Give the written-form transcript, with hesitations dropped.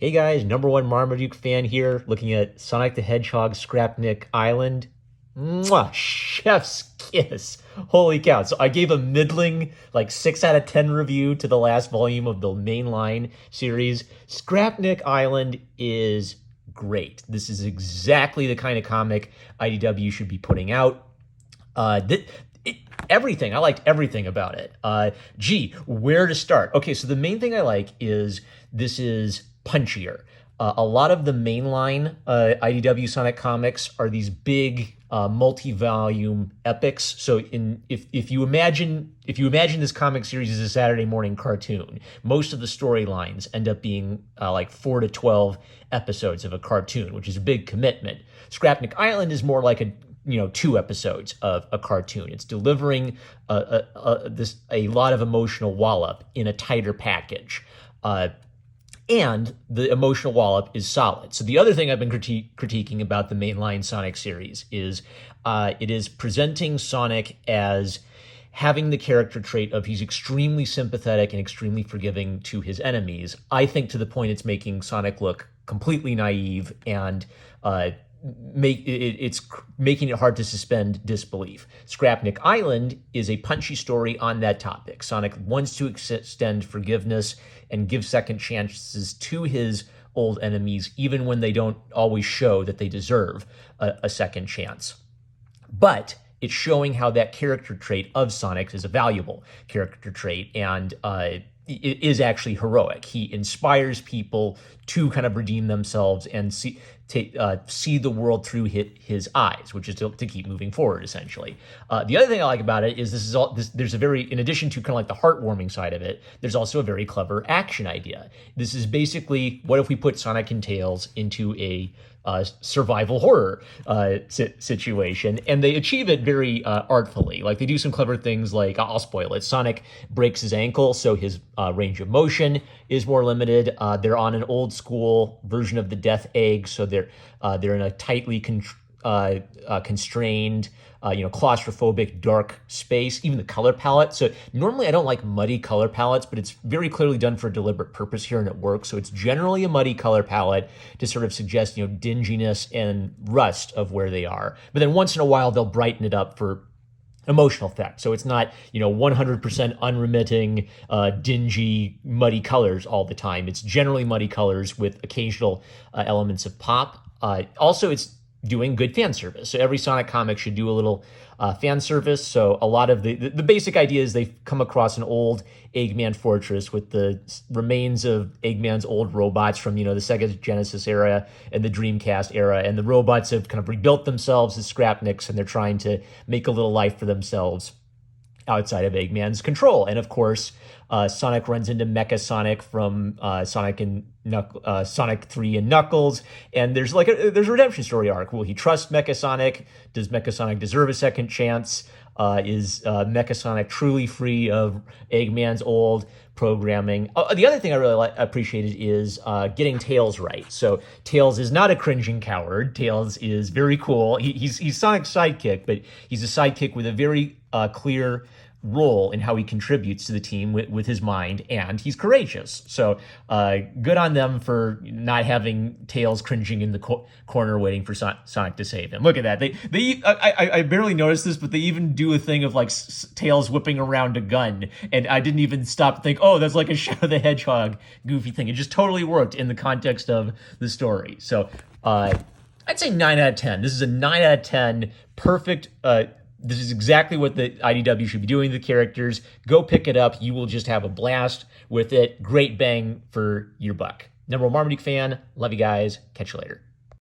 Hey guys, number one Marmaduke fan here, looking at Sonic the Hedgehog Scrapnik Island. Mwah, chef's kiss. Holy cow. So I gave a middling, like 6 out of 10 review to the last volume of the mainline series. Scrapnik Island is great. This is exactly the kind of comic IDW should be putting out. Everything. I liked everything about it. Where to start? Okay, so the main thing I like is this is punchier. A lot of the mainline IDW Sonic comics are these big multi-volume epics. So if you imagine this comic series as a Saturday morning cartoon, most of the storylines end up being like 4 to 12 episodes of a cartoon, which is a big commitment. Scrapnik Island is more like a 2 episodes of a cartoon. It's delivering a lot of emotional wallop in a tighter package. And the emotional wallop is solid. So the other thing I've been critiquing about the mainline Sonic series is it is presenting Sonic as having the character trait of he's extremely sympathetic and extremely forgiving to his enemies. I think to the point it's making Sonic look completely naive and it's making it hard to suspend disbelief. Scrapnik Island is a punchy story on that topic. Sonic wants to extend forgiveness and give second chances to his old enemies, even when they don't always show that they deserve a second chance. But it's showing how that character trait of Sonic is a valuable character trait, and it is actually heroic. He inspires people to kind of redeem themselves and see the world through his eyes, which is to keep moving forward, essentially. The other thing I like about it is there's a very, in addition to kind of like the heartwarming side of it, there's also a very clever action idea. This is basically, what if we put Sonic and Tails into a survival horror situation, and they achieve it very artfully. Like, they do some clever things, like, I'll spoil it. Sonic breaks his ankle, so his range of motion is more limited. They're on an old school version of the Death Egg, so they're in a tightly constrained, claustrophobic, dark space. Even the color palette. So normally I don't like muddy color palettes, but it's very clearly done for a deliberate purpose here, and it works. So it's generally a muddy color palette to sort of suggest, dinginess and rust of where they are. But then once in a while they'll brighten it up for emotional effect. So it's not, 100% unremitting, dingy, muddy colors all the time. It's generally muddy colors with occasional elements of pop. Also, it's doing good fan service. So every Sonic comic should do a little fan service. So a lot of the basic idea is they've come across an old Eggman fortress with the remains of Eggman's old robots from, the Sega Genesis era and the Dreamcast era. And the robots have kind of rebuilt themselves as Scrapniks, and they're trying to make a little life for themselves outside of Eggman's control. And of course, Sonic runs into Mecha Sonic from Sonic 3 and Knuckles, and there's a redemption story arc. Will he trust Mecha Sonic? Does Mecha Sonic deserve a second chance? Is Mecha Sonic truly free of Eggman's old programming? The other thing I really appreciated is getting Tails right. So Tails is not a cringing coward. Tails is very cool. He's Sonic's sidekick, but he's a sidekick with a very clear role in how he contributes to the team with his mind, and he's courageous. So good on them for not having Tails cringing in the corner waiting for Sonic to save him. Look at that. I barely noticed this, but they even do a thing of like Tails whipping around a gun, and I didn't even stop to think, oh, that's like a Shadow the Hedgehog goofy thing. It just totally worked in the context of the story. So I'd say 9 out of 10. This is a 9 out of 10. Perfect. This is exactly what the IDW should be doing to the characters. Go pick it up. You will just have a blast with it. Great bang for your buck. Number one Marmaduke fan. Love you guys. Catch you later.